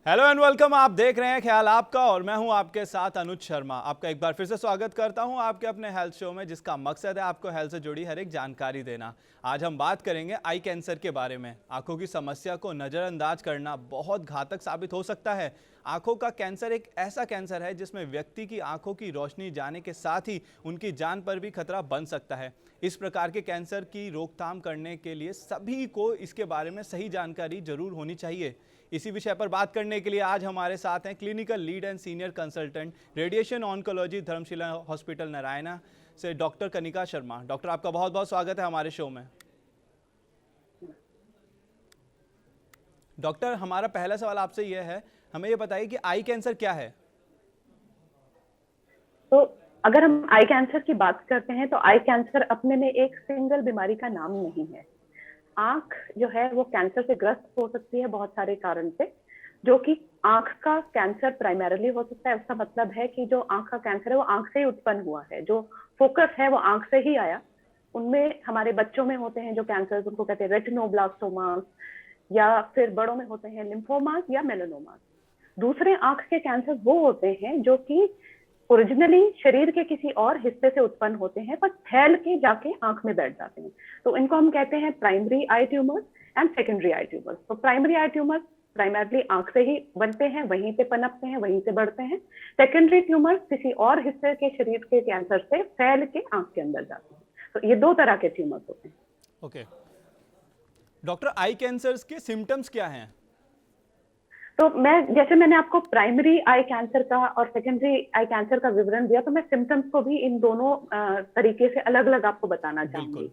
Hello and welcome. आप देख रहे हैं ख्याल आपका और मैं हूं आपके साथ अनुज शर्मा। आपका एक बार फिर से स्वागत करता हूं आपके अपने हेल्थ शो में, जिसका मकसद है आपको हेल्थ से जुड़ी हर एक जानकारी देना। आज हम बात करेंगे आई कैंसर के बारे में। आंखों की समस्या को नज़रअंदाज करना बहुत घातक साबित हो सकता है। आंखों का कैंसर एक ऐसा कैंसर है जिसमें व्यक्ति की आंखों की रोशनी जाने के साथ ही उनकी जान पर भी खतरा बन सकता है। इस प्रकार के कैंसर की रोकथाम करने के लिए सभी को इसके बारे में सही जानकारी जरूर होनी चाहिए। इसी विषय पर बात करने के लिए आज हमारे साथ हैं clinical lead and senior consultant radiation oncology Dharamshila hospital Narayana से डॉक्टर कनिका शर्मा। डॉक्टर, आपका बहुत बहुत स्वागत है हमारे शो में। डॉक्टर, हमारा पहला सवाल आपसे यह है, हमें यह बताइए कि आई कैंसर क्या है। तो अगर हम आई कैंसर की बात करते हैं तो आई कैंसर अपने में एक सिंगल बीमारी का नाम नहीं है। आंख जो है वो कैंसर से ग्रस्त हो सकती है बहुत सारे कारण से, जो कि आंख का कैंसर प्राइमरीली हो सकता है। उसका मतलब है कि जो आंख का कैंसर है वो आंख से ही उत्पन्न हुआ है, जो फोकस है वो आंख से ही आया। उनमें हमारे बच्चों में होते हैं जो कैंसर, उनको कहते हैं रेटिनोब्लास्टोमा, या फिर बड़ों में होते हैं लिम्फोमास या मेलानोमास। दूसरे आंख के कैंसर वो होते हैं जो कि ओरिजिनली शरीर के किसी और हिस्से से उत्पन्न होते हैं पर फैल के जाके आंख में बैठ जाते हैं। तो इनको हम कहते हैं primary I tumours and secondary I tumours. तो प्राइमरी आई ट्यूमर्स प्राइमरली आंख से ही बनते हैं, वहीं से पनपते हैं, वहीं से बढ़ते हैं। सेकेंडरी ट्यूमर्स किसी और हिस्से के शरीर के कैंसर से फैल के आंख के अंदर जाते हैं। तो ये दो तरह के ट्यूमर्स होते हैं। ओके डॉक्टर, आई कैंसर के सिम्टम्स क्या हैं। तो मैंने आपको प्राइमरी आई कैंसर का और सेकेंडरी आई कैंसर का विवरण दिया, तो मैं सिम्टम्स को भी इन दोनों तरीके से अलग अलग आपको बताना चाहूंगी।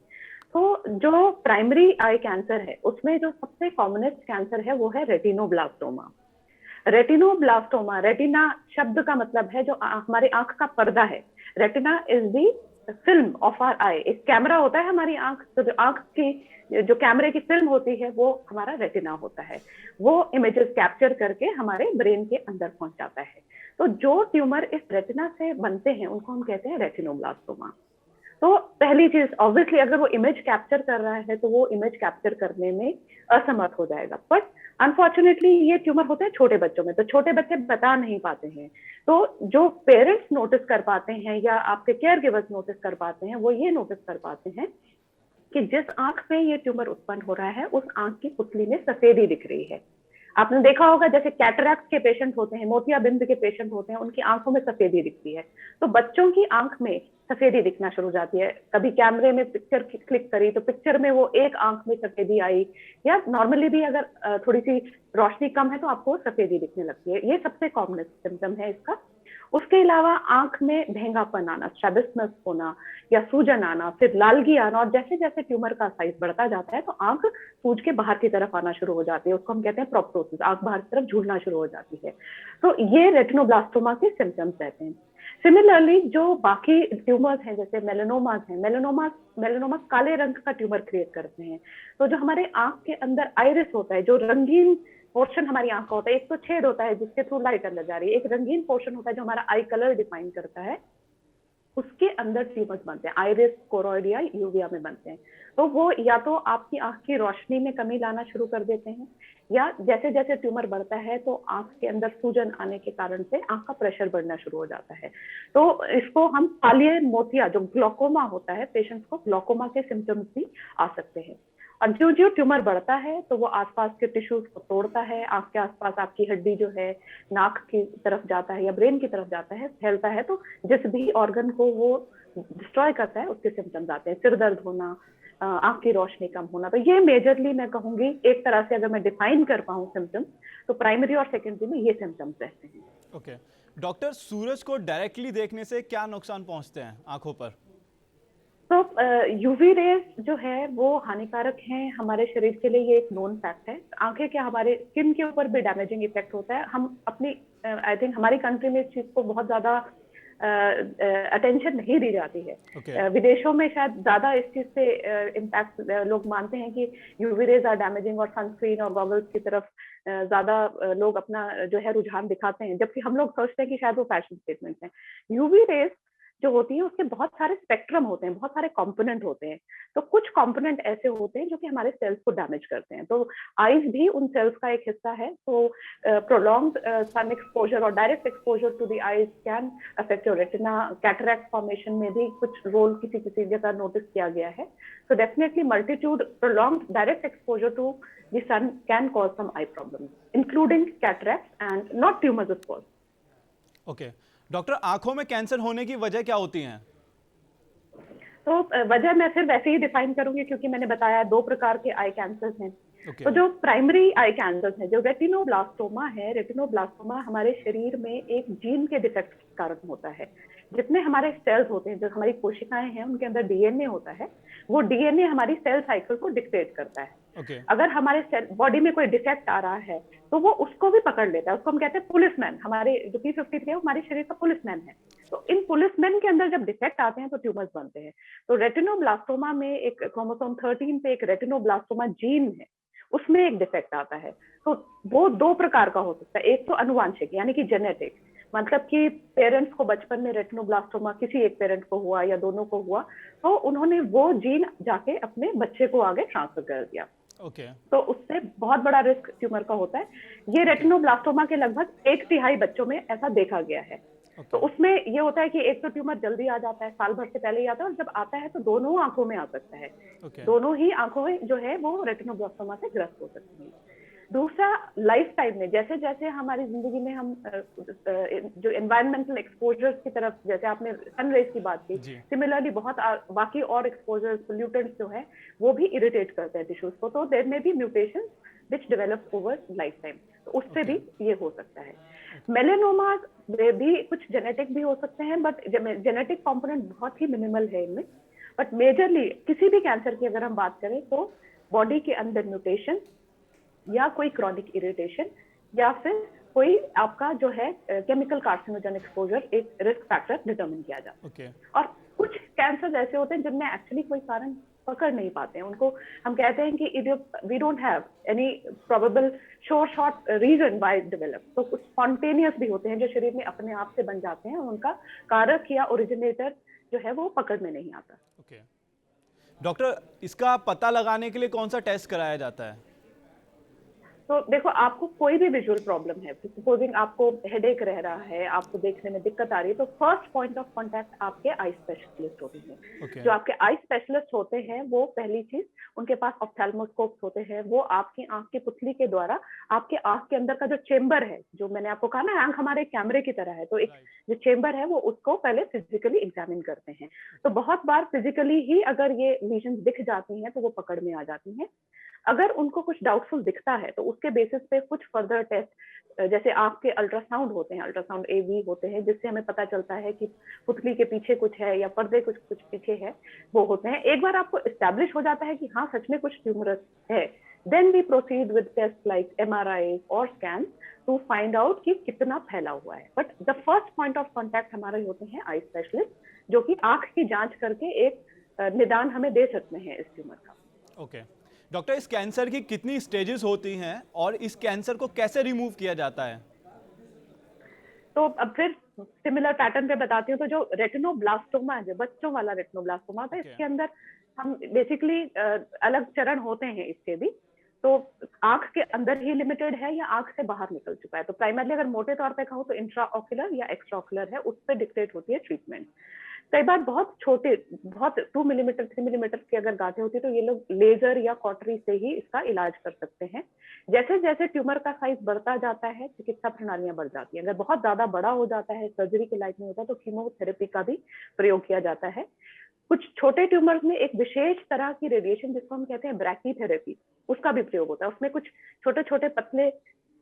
तो जो प्राइमरी आई कैंसर है उसमें जो सबसे कॉमनेस्ट कैंसर है वो है रेटिनोब्लास्टोमा। रेटिनोब्लास्टोमा, रेटिना शब्द का मतलब है जो हमारे आंख का पर्दा है। Retina is the film of are आई। एक कैमरा होता है हमारी आंख, तो जो आंख की जो कैमरे की फिल्म होती है वो हमारा रेटिना होता है। वो इमेजेस कैप्चर करके हमारे ब्रेन के अंदर पहुंच जाता है। तो जो ट्यूमर इस रेटिना से बनते हैं उनको हम कहते हैं रेटिनोब्लास्टोमा। तो पहली चीज, ऑब्वियसली अगर वो इमेज कैप्चर कर रहा है तो वो इमेज कैप्चर करने में असमर्थ हो जाएगा। बट अनफॉर्चुनेटली ये ट्यूमर होते हैं छोटे बच्चों में, तो छोटे बच्चे बता नहीं पाते हैं। तो जो पेरेंट्स नोटिस कर पाते हैं या आपके केयर गिवर्स नोटिस कर पाते हैं, वो ये नोटिस कर पाते हैं कि जिस आंख में ये ट्यूमर उत्पन्न हो रहा है उस आंख की पुतली में सफेदी दिख रही है। आपने देखा होगा जैसे कैटरैक्ट के पेशेंट होते हैं, मोतियाबिंद के पेशेंट होते हैं, उनकी आंखों में सफेदी दिखती है। तो बच्चों की आंख में सफेदी दिखना शुरू हो जाती है। कभी कैमरे में पिक्चर क्लिक करी तो पिक्चर में वो एक आंख में सफेदी आई, या नॉर्मली भी अगर थोड़ी सी रोशनी कम है तो आपको सफेदी दिखने लगती है। ये सबसे कॉमन सिम्टम है इसका। उसके अलावा आंख में भेंगापन आना, स्ट्रैबिस्मस होना या सूजन आना, फिर लालगी आना, और जैसे जैसे ट्यूमर का साइज बढ़ता जाता है तो आंख सूज के बाहर की तरफ आना शुरू हो जाती है। उसको हम कहते हैं प्रोप्टोसिस, आंख बाहर की तरफ झूलना शुरू हो जाती है। तो ये रेटिनोब्लास्टोमा के सिम्टम्स रहते हैं। सिमिलरली जो बाकी ट्यूमर्स हैं जैसे मेलानोमास हैं, मेलानोमा काले रंग का ट्यूमर क्रिएट करते हैं। तो जो हमारे आंख के अंदर आइरिस होता है, जो रंगीन पोर्शन हमारी आंख का होता है, एक तो छेद होता है जिसके थ्रू लाइट अंदर जा रही है, एक रंगीन पोर्शन होता है जो हमारा आई कलर डिफाइन करता है, उसके अंदर ट्यूमर्स बनते हैं, आइरिस, कोरोइड या यूविया में बनते हैं। तो वो या तो आपकी आंख की रोशनी में कमी लाना शुरू कर देते हैं, या जैसे जैसे ट्यूमर बढ़ता है तो आंख के अंदर सूजन आने के कारण से आंख का प्रेशर बढ़ना शुरू हो जाता है। तो इसको हम पालियर मोतिया, जो ग्लोकोमा होता है, पेशेंट्स को ग्लोकोमा के सिम्टम्स भी आ सकते हैं। और जो जो ट्यूमर बढ़ता है तो वो आसपास के टिश्यूज को तोड़ता है, आंख के आसपास आपकी हड्डी जो है नाक की तरफ जाता है या ब्रेन की तरफ जाता है, फैलता है, तो जिस भी ऑर्गन को वो डिस्ट्रॉय करता है उसके सिम्टम्स आते हैं। सिर दर्द होना, आंख की रोशनी कम होना। तो ये मेजरली मैं कहूंगी, एक तरह से अगर मैं डिफाइन कर पाऊँ सिम्टम्स, तो प्राइमरी और सेकेंडरी में ये सिम्टम्स रहते हैं। ओके डॉक्टर, सूरज को डायरेक्टली देखने से क्या नुकसान पहुंचते हैं आंखों पर। तो यूवी रेज जो है वो हानिकारक हैं हमारे शरीर के लिए, ये एक नोन फैक्ट है। आंखें क्या, हमारे स्किन के ऊपर भी डैमेजिंग इफेक्ट होता है। हम अपनी आई थिंक हमारी कंट्री में इस चीज को बहुत ज्यादा अटेंशन नहीं दी जाती है। विदेशों में शायद ज्यादा इस चीज से इम्पैक्ट लोग मानते हैं कि यूवी रेज आर डैमेजिंग, और सनस्क्रीन और गॉगल्स की तरफ ज्यादा लोग अपना जो है रुझान दिखाते हैं, जबकि हम लोग सोचते हैं कि शायद वो फैशन स्टेटमेंट है। यूवी रेज जो होती है उसके बहुत सारे स्पेक्ट्रम होते हैं, बहुत सारे कंपोनेंट होते हैं। तो कुछ कंपोनेंट ऐसे होते हैं जो कि हमारे सेल्स को डैमेज करते हैं, तो आईज भी उन सेल्स का एक हिस्सा है। तो प्रोलॉन्ग्ड सन एक्सपोजर और direct exposure to the eyes can affect your retina. Cataract formation में भी कुछ रोल किसी किसी जगह नोटिस किया गया है। So definitely multitude prolonged direct exposure to the sun can cause some eye problems, including cataracts and not tumors of course. Okay doctor, आंखों में कैंसर होने की वजह क्या होती हैं? तो वजह मैं फिर वैसे ही डिफाइन करूंगी, क्योंकि मैंने बताया 2 प्रकार के आई कैंसर्स हैं। ओके तो जो प्राइमरी आई कैंसर्स है, जो रेटिनोब्लास्टोमा है, रेटिनोब्लास्टोमा हमारे शरीर में एक जीन के डिफेक्ट के कारण होता है। जितने हमारे सेल्स होते हैं, जो हमारी कोशिकाएं हैं, उनके अंदर डीएनए होता है। वो डीएनए हमारी सेल साइकिल को डिक्टेट करता है। ओके अगर हमारे सेल बॉडी में कोई डिफेक्ट आ रहा है तो वो उसको भी पकड़ लेता है। उसको हम कहते हैं पुलिसमैन। हमारे जो P53 है वो हमारे शरीर का पुलिसमैन है। तो इन पुलिसमैन के अंदर जब डिफेक्ट आते हैं तो ट्यूमर्स बनते हैं। तो रेटिनोब्लास्टोमा में एक क्रोमोसोम 13 पे एक रेटिनोब्लास्टोमा जीन है, उसमें एक डिफेक्ट आता है। तो वो 2 प्रकार का हो सकता है। एक तो अनुवांशिक यानी कि जेनेटिक, मतलब कि पेरेंट्स को बचपन में रेटिनोब्लास्टोमा किसी एक पेरेंट को हुआ या दोनों को हुआ, तो उन्होंने वो जीन जाके अपने बच्चे को आगे ट्रांसफर कर दिया। ओके तो उससे बहुत बड़ा रिस्क ट्यूमर का होता है। ये रेटिनोब्लास्टोमा के लगभग 1/3 बच्चों में ऐसा देखा गया है। तो उसमें ये होता है कि एक तो ट्यूमर जल्दी आ जाता है, साल भर से पहले ही आता है, और जब आता है तो दोनों आंखों में आ सकता है। ओके दोनों ही आंखों जो है वो रेटिनोब्लास्टोमा से ग्रस्त हो सकती है। दूसरा, लाइफ टाइम में जैसे जैसे हमारी जिंदगी में हम जो एनवायरमेंटल एक्सपोजर्स की तरफ, जैसे आपने सनरेज की बात की, जी सिमिलरली बहुत बाकी और एक्सपोजर्स, पोल्यूटेंट्स जो है वो भी इरिटेट करते हैं टिश्यूज को। तो there may be mutations which develop over life time, तो उससे भी ये हो सकता है। मेलेनोमा में भी कुछ जेनेटिक भी हो सकते हैं, बट जेनेटिक कंपोनेंट बहुत ही मिनिमल है इनमें। बट मेजरली किसी भी कैंसर की अगर हम बात करें तो बॉडी के अंदर म्यूटेशन या कोई क्रॉनिक इरिटेशन या फिर कोई आपका जो है केमिकल कार्सिनोजन एक्सपोजर एक रिस्क फैक्टर डिटरमिन किया जाता है। ओके और कुछ कैंसर ऐसे होते हैं जिनमें एक्चुअली कोई कारण पकड़ नहीं पाते हैं। उनको हम कहते हैं कि we don't have any probable sure short reason why it develop. तो कुछ स्पॉन्टेनियस भी होते हैं जो शरीर में अपने आप से बन जाते हैं, उनका कारक या ओरिजिनेटर जो है वो पकड़ में नहीं आता। ओके डॉक्टर, इसका पता लगाने के लिए कौन सा टेस्ट कराया जाता है? तो देखो, आपको कोई भी विजुअल प्रॉब्लम है, सपोजिंग आपको हेडेक रह रहा है, आपको देखने में दिक्कत आ रही है, तो फर्स्ट पॉइंट ऑफ कांटेक्ट आपके आई स्पेशलिस्ट होते हैं। ओके जो आपके आई स्पेशलिस्ट होते हैं वो पहली चीज, उनके पास ऑप्थेल्मोस्कोप्स होते हैं। वो आपकी आंख की पुतली के द्वारा आपके आंख के अंदर का जो चेम्बर है, जो मैंने आपको कहा ना आंख हमारे कैमरे की तरह है, तो एक जो चेम्बर है वो उसको पहले फिजिकली एग्जामिन करते हैं। तो बहुत बार फिजिकली ही अगर ये लीजन दिख जाती हैं तो वो पकड़ में आ जाती हैं। अगर उनको कुछ डाउटफुल दिखता है तो उसके बेसिस पे कुछ फर्दर टेस्ट, जैसे आंख के अल्ट्रासाउंड होते हैं, अल्ट्रासाउंड एवी होते हैं, जिससे हमें पता चलता है कि पुतली के पीछे कुछ है या पर्दे कुछ कुछ पीछे है, वो होते हैं। एक बार आपको एस्टैब्लिश हो जाता है कि हाँ सच में कुछ ट्यूमरस है, then we proceed with test like MRI और स्कैन टू फाइंड आउट कि कितना फैला हुआ है। But the first point of contact हमारे होते हैं आई स्पेशलिस्ट, जो कि आंख की जांच करके एक निदान हमें दे सकते हैं इस ट्यूमर का। ओके डॉक्टर, इस कैंसर की कितनी स्टेजेस होती हैं और इस कैंसर को कैसे रिमूव किया जाता है? तो अब फिर सिमिलर पैटर्न पे बताती हूँ। तो जो रेटिनोब्लास्टोमा है, जो बच्चों वाला रेटिनोब्लास्टोमा होता है, Okay. इसके अंदर हम बेसिकली अलग चरण होते हैं इसके भी। तो आंख के अंदर ही लिमिटेड है या आंख से बाहर निकल चुका है। तो प्राइमरली अगर मोटे तौर पे कहूँ तो इंट्रा ऑक्यूलर या एक्स्ट्रा ऑक्यूलर है, उस पर डिक्टेट होती है ट्रीटमेंट। कई बार बहुत छोटे, बहुत 2 मिलीमीटर 3 मिलीमीटर की अगर गांठें होती है तो ये लोग लेजर या कॉटरी से ही इसका इलाज कर सकते हैं। जैसे जैसे ट्यूमर का साइज बढ़ता जाता है चिकित्सा प्रणालियां बढ़ जाती हैं। अगर बहुत ज्यादा बड़ा हो जाता है, सर्जरी के लायक नहीं होता, तो कीमोथेरेपी का भी प्रयोग किया जाता है। कुछ छोटे ट्यूमर्स में एक विशेष तरह की रेडिएशन, जिसको हम कहते हैं ब्रैकीथेरेपी, उसका भी प्रयोग होता है। उसमें कुछ छोटे छोटे पतले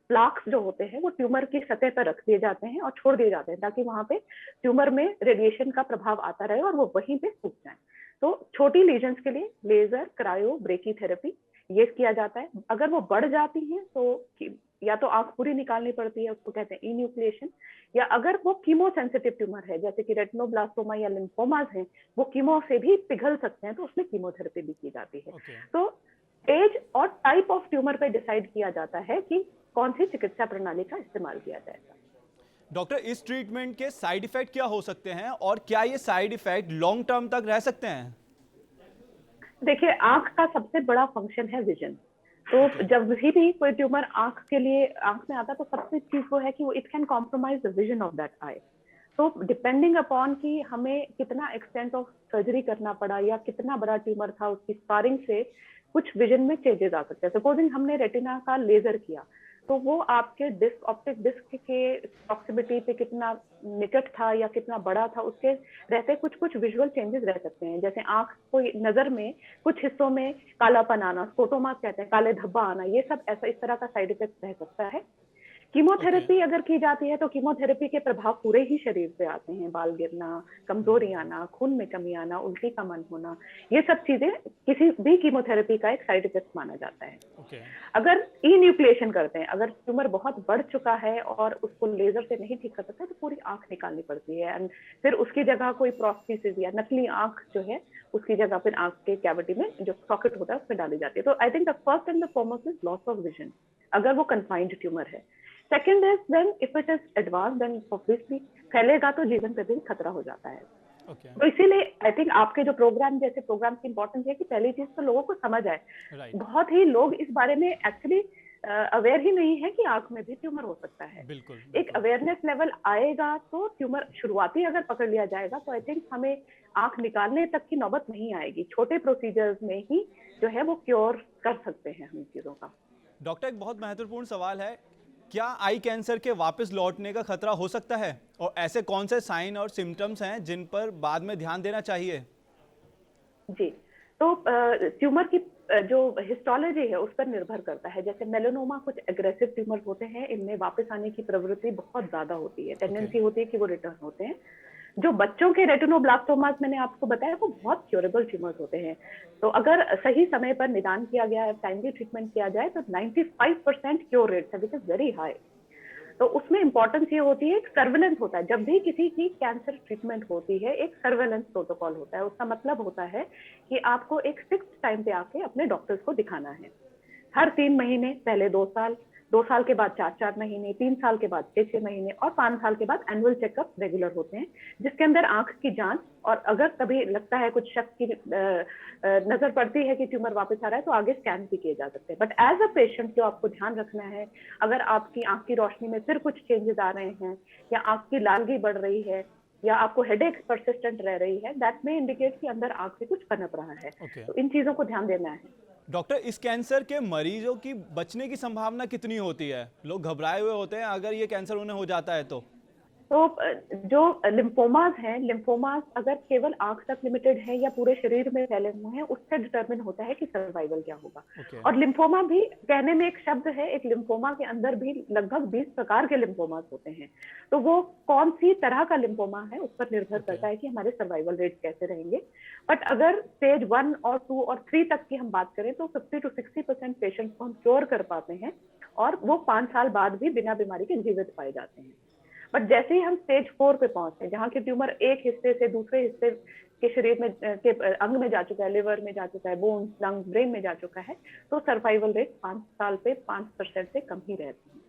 प्लाक्स जो होते हैं वो ट्यूमर की सतह पर रख दिए जाते हैं और छोड़ दिए जाते हैं, ताकि वहां पे ट्यूमर में रेडिएशन का प्रभाव आता रहे और वो वहीं पे सूख जाए। तो छोटी लीजन्स के लिए लेजर, क्रायो, ब्रेकीथेरेपी ये किया जाता है। अगर वो बढ़ जाती हैं तो या तो आंख पूरी निकालनी पड़ती है, उसको कहते हैं इन्यूक्लिएशन, या अगर वो कीमो सेंसिटिव ट्यूमर है जैसे कि रेटिनोब्लास्टोमा या लिम्फोमास हैं, वो कीमो से भी पिघल सकते हैं, तो उसमें कीमोथेरेपी भी की जाती है। Okay. तो एज और टाइप ऑफ ट्यूमर पे डिसाइड किया जाता है कि कौन सी चिकित्सा प्रणाली का इस्तेमाल किया जाएगा। डॉक्टर, इस ट्रीटमेंट के साइड इफेक्ट क्या हो सकते हैं और क्या ये साइड इफेक्ट लॉन्ग टर्म तक रह सकते हैं? देखिए, आंख का सबसे बड़ा फंक्शन है विजन। तो ओके। जब भी कोई ट्यूमर आंख के लिए आंख में आता है, तो सबसे चीज वो है कि वो it can compromise the vision of that I. तो डिपेंडिंग अपॉन कि हमें कितना एक्सटेंट ऑफ सर्जरी करना पड़ा या कितना बड़ा ट्यूमर था, उसकी स्पारिंग से कुछ विजन में चेंजेस आ सकते हैं। सपोजिंग हमने रेटिना का लेजर किया, तो वो आपके डिस्क ऑप्टिक डिस्क के प्रॉक्सिमिटी पे कितना निकट था या कितना बड़ा था, उसके रहते कुछ कुछ विजुअल चेंजेस रह सकते हैं। जैसे आंख को नजर में कुछ हिस्सों में कालापन आना, स्कोटोमा कहते हैं, काले धब्बा आना, ये सब ऐसा इस तरह का साइड इफेक्ट रह सकता है। ओके। कीमोथेरेपी अगर की जाती है तो कीमोथेरेपी के प्रभाव पूरे ही शरीर पे आते हैं। बाल गिरना, कमजोरी आना, खून में कमी आना, उल्टी का मन होना, ये सब चीजें किसी भी कीमोथेरेपी का एक साइड इफेक्ट माना जाता है। ओके। अगर इन्यूक्लिएशन करते हैं, अगर ट्यूमर बहुत बढ़ चुका है और उसको लेजर से नहीं ठीक कर सकते, तो पूरी आंख निकालनी पड़ती है। एंड फिर उसकी जगह कोई प्रोस्थेसिस या नकली आंख जो है, उसकी जगह फिर आंख के कैविटी में जो सॉकेट होता है उसमें डाली जाती है। तो I think the first and the foremost is loss of vision, अगर वो कन्फाइंड ट्यूमर है। Second is then if it is advance, then obviously फैलेगा तो जीवन पे भी खतरा हो जाता है। ओके। तो इसीलिए आई थिंक आपके जो प्रोग्राम जैसे प्रोग्राम की इंपॉर्टेंस है कि पहली चीज तो लोगों को समझ आए। राइट। बहुत ही लोग इस बारे में एक्चुअली अवेयर ही नहीं है कि आंख में भी ट्यूमर हो सकता है। बिल्कुल, एक बिल्कुल। अवेयरनेस लेवल आएगा तो ट्यूमर शुरुआती अगर पकड़ लिया जाएगा तो आई थिंक हमें आंख निकालने तक की नौबत नहीं आएगी। छोटे प्रोसीजर्स में ही जो है वो क्योर कर सकते हैं हम चीजों का। डॉक्टर, एक बहुत महत्वपूर्ण सवाल है, क्या आई कैंसर के वापस लौटने का खतरा हो सकता है और ऐसे कौन से साइन और सिम्टम्स हैं जिन पर बाद में ध्यान देना चाहिए? जी, तो ट्यूमर की जो हिस्टोलॉजी है उस पर निर्भर करता है। जैसे मेलानोमा कुछ एग्रेसिव ट्यूमर होते हैं, इनमें वापस आने की प्रवृत्ति बहुत ज्यादा होती है, टेंडेंसी होती है कि वो रिटर्न होते हैं। जो बच्चों के रेटिनोब्लास्टोमास मैंने आपको बताया वो बहुत क्योरेबल ट्यूमर्स होते हैं। तो अगर सही समय पर निदान किया गया है, टाइमली ट्रीटमेंट किया जाए, तो 95% क्योर रेट है, विच इज वेरी हाई। तो उसमें इंपॉर्टेंस ये होती है, एक सर्वेलेंस होता है। जब भी किसी की कैंसर ट्रीटमेंट होती है, एक सर्वेलेंस प्रोटोकॉल होता है। उसका मतलब होता है कि आपको एक फिक्स टाइम पे आके अपने डॉक्टर्स को दिखाना है। हर 3 महीने, पहले 2 साल, 2 साल के बाद 4-4 महीने, 3 साल के बाद 6-6 महीने और 5 साल के बाद एनुअल चेकअप रेगुलर होते हैं, जिसके अंदर आंख की जांच, और अगर कभी लगता है कुछ शक की नजर पड़ती है कि ट्यूमर वापस आ रहा है, तो आगे स्कैन भी किए जा सकते हैं। बट एज अ पेशेंट जो आपको ध्यान रखना है, अगर आपकी आंख की रोशनी में फिर कुछ चेंजेस आ रहे हैं या आंख की लालगी बढ़ रही है या आपको हेडेक परसिस्टेंट रह रही है, दैट में इंडिकेट कि अंदर आंख से कुछ पनप रहा है। ओके। तो इन चीजों को ध्यान देना है। डॉक्टर, इस कैंसर के मरीजों की बचने की संभावना कितनी होती है? लोग घबराए हुए होते हैं अगर ये कैंसर उन्हें हो जाता है तो। तो जो लिम्फोमास हैं, लिम्फोमास अगर केवल आंख तक लिमिटेड है या पूरे शरीर में फैले हुए हैं, उससे डिटरमिन होता है कि सर्वाइवल क्या होगा। ओके। और लिम्फोमा भी कहने में एक शब्द है, एक लिम्फोमा के अंदर भी लगभग 20 प्रकार के लिम्फोमास होते हैं। तो वो कौन सी तरह का लिम्फोमा है उस पर निर्भर करता है कि हमारे सर्वाइवल रेट कैसे रहेंगे। बट अगर स्टेज 1 और 2 और 3 तक की हम बात करें तो 50 to 60% पेशेंट्स को हम क्योर कर पाते हैं और वो 5 साल बाद भी बिना बीमारी के जीवित पाए जाते हैं। बट जैसे ही हम स्टेज 4 पे पहुंचते हैं, जहाँ की ट्यूमर एक हिस्से से दूसरे हिस्से के शरीर में के अंग में जा चुका है, लिवर में जा चुका है, बोन्स, लंग, ब्रेन में जा चुका है, तो सर्वाइवल रेट 5 साल पे 5% से कम ही रहती है।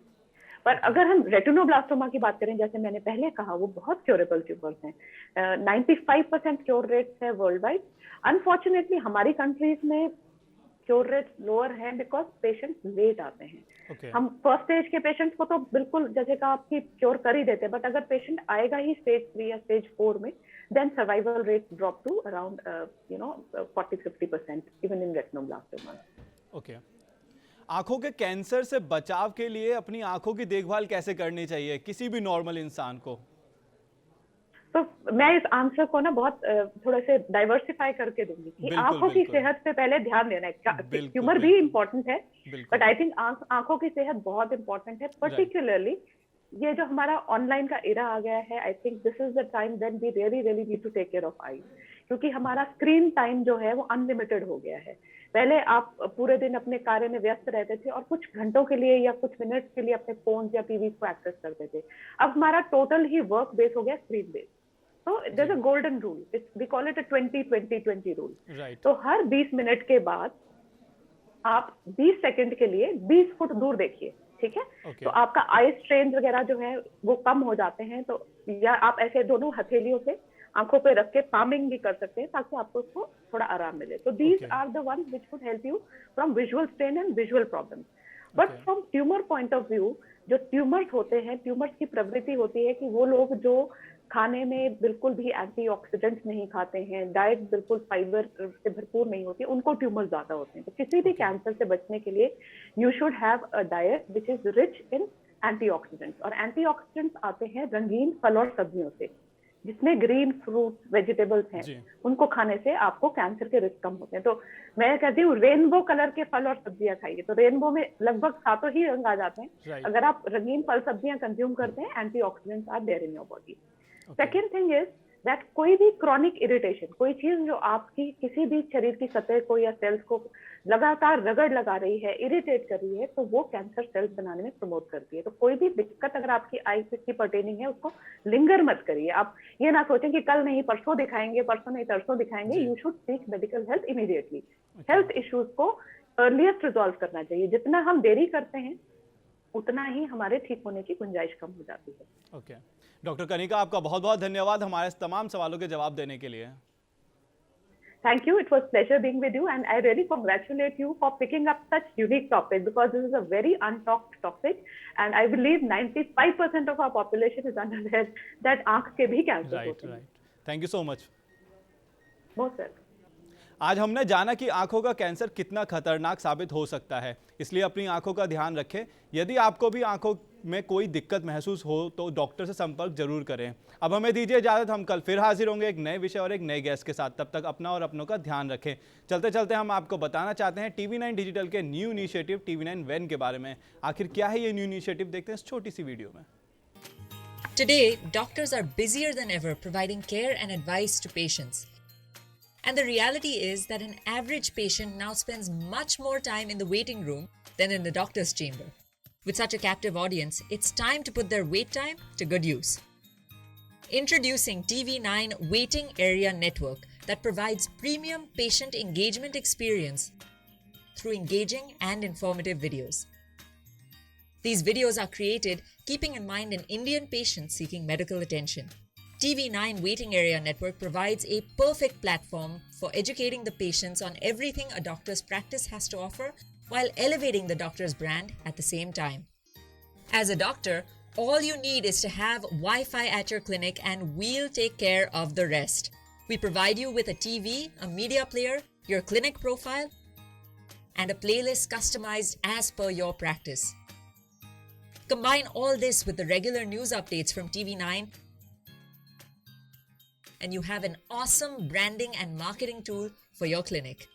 पर अगर हम रेटिनोब्लास्टोमा की बात करें, जैसे मैंने पहले कहा, वो बहुत क्योरेबल ट्यूमर्स हैं। 95% क्योर रेट्स है वर्ल्ड वाइड। अनफॉर्चुनेटली हमारी कंट्रीज में क्योर रेट लोअर है बिकॉज पेशेंट लेट आते हैं। ओके। हम फर्स्ट स्टेज के पेशेंट्स को तो बिल्कुल जैसे कहा आपकी क्योर कर ही देते हैं, बट अगर पेशेंट आएगा ही स्टेज 3 या स्टेज 4 में, then survival rate drop to around 40-50% even in retinoblastoma. Okay. आंखों के कैंसर से बचाव के लिए अपनी आंखों की देखभाल कैसे करनी चाहिए किसी भी नॉर्मल इंसान को? तो मैं इस आंसर को ना बहुत थोड़ा से डाइवर्सिफाई करके दूंगी कि बिल्कुल, आंखों की बिल्कुल। सेहत पे पहले ध्यान देना है। बिल्कुल, ट्यूमर भी बिल्कुल। इंपॉर्टेंट है, बिल्कुल। बट आई थिंक आंखों की सेहत बहुत इंपॉर्टेंट है। पर्टिकुलरली ये जो हमारा ऑनलाइन का एरा आ गया है, I think this is the time when we really really need to take care of eye, क्योंकि हमारा स्क्रीन टाइम जो है वो अनलिमिटेड हो गया है। पहले आप पूरे दिन अपने कार्य में व्यस्त रहते थे और कुछ घंटों के लिए या कुछ मिनट्स के लिए अपने फोन या टीवी को एक्सेस करते थे। अब हमारा टोटल ही वर्क बेस हो गया स्क्रीन बेस। तो there is a golden rule, we call it a 20-20-20 rule. Right. तो हर 20 मिनट के बाद आप 20 सेकंड के लिए 20 फुट दूर देखिए, ठीक है। Okay. तो आपका आई स्ट्रेन वगैरह जो है वो कम हो जाते हैं। तो या आप ऐसे दोनों हथेलियों से आंखों पे रख के पामिंग भी कर सकते हैं ताकि आपको उसको थोड़ा आराम मिले। तो these are the one which would help you from visual strain and visual problem. But from tumour point of view, जो ट्यूमर्स होते हैं, ट्यूमर्स की प्रवृत्ति होती है कि वो लोग जो खाने में बिल्कुल भी एंटीऑक्सीडेंट्स नहीं खाते हैं, डाइट बिल्कुल फाइबर से भरपूर नहीं होती, उनको ट्यूमर ज्यादा होते हैं। तो किसी भी कैंसर से बचने के लिए you should have a diet which is rich in antioxidants. और एंटीऑक्सीडेंट्स आते हैं रंगीन फल और सब्जियों से, जिसमें ग्रीन फ्रूट वेजिटेबल्स हैं, उनको खाने से आपको कैंसर के रिस्क कम होते हैं। तो मैं कहती हूँ रेनबो कलर के फल और सब्जियां खाइए। तो रेनबो में लगभग 7 ही रंग आ जाते हैं। अगर आप रंगीन फल सब्जियां कंज्यूम करते हैं, antioxidants are there in your body. Second thing is that कोई भी क्रॉनिक इरिटेशन, कोई चीज जो आपकी किसी भी शरीर की सतह को या सेल्स को लगातार रगड़ लगा रही है, इरिटेट कर रही है, तो वो कैंसर सेल्स बनाने में प्रमोट करती है। तो कोई भी दिक्कत अगर आपकी आई की पर्टेनिंग है, उसको लिंगर मत करिए। आप ये ना सोचें कि कल नहीं परसों दिखाएंगे, परसों नहीं तरसों दिखाएंगे। You should seek medical help immediately. Health issues को अर्लीस्ट रिजॉल्व करना चाहिए। जितना हम देरी करते हैं उतना ही हमारे ठीक होने की गुंजाइश कम हो जाती है। ओके डॉक्टर कनिका, आपका बहुत बहुत धन्यवाद हमारे तमाम सवालों के जवाब देने के लिए। Thank you. It was pleasure being with you, and I really congratulate you for picking up such unique topic, because this is a very untalked topic, and I believe 95% of our population is unaware that आँख के भी cancer होते हैं। Right. Thank you so much. बहुत sir. आज हमने जाना कि आंखों का कैंसर कितना खतरनाक साबित हो सकता है, इसलिए अपनी आंखों का ध्यान रखें। यदि आपको भी आंखों में कोई दिक्कत महसूस हो तो डॉक्टर से संपर्क जरूर करें। अब हमें दीजिए इजाजत, हम कल फिर हाजिर होंगे एक नए विषय और एक नए गेस्ट के साथ। तब तक अपना और अपनों का ध्यान रखें। चलते चलते हम आपको बताना चाहते हैं TV9 डिजिटल के न्यू इनिशिएटिव TV9 वेन के बारे में। आखिर क्या है ये न्यू इनिशिएटिव, देखते हैं इस छोटी सी वीडियो में। Today, doctors are busier than ever providing care and advice to patients. And the reality is that an average patient now spends much more time in the waiting room than in the doctor's chamber. With such a captive audience, it's time to put their wait time to good use. Introducing TV9 Waiting Area Network that provides premium patient engagement experience through engaging and informative videos. These videos are created keeping in mind an Indian patient seeking medical attention. TV9 Waiting Area Network provides a perfect platform for educating the patients on everything a doctor's practice has to offer while elevating the doctor's brand at the same time. As a doctor, all you need is to have Wi-Fi at your clinic and we'll take care of the rest. We provide you with a TV, a media player, your clinic profile, and a playlist customized as per your practice. Combine all this with the regular news updates from TV9 and you have an awesome branding and marketing tool for your clinic.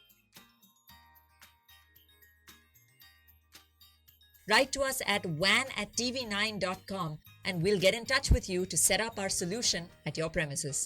Write to us at wan@tv9.com and we'll get in touch with you to set up our solution at your premises.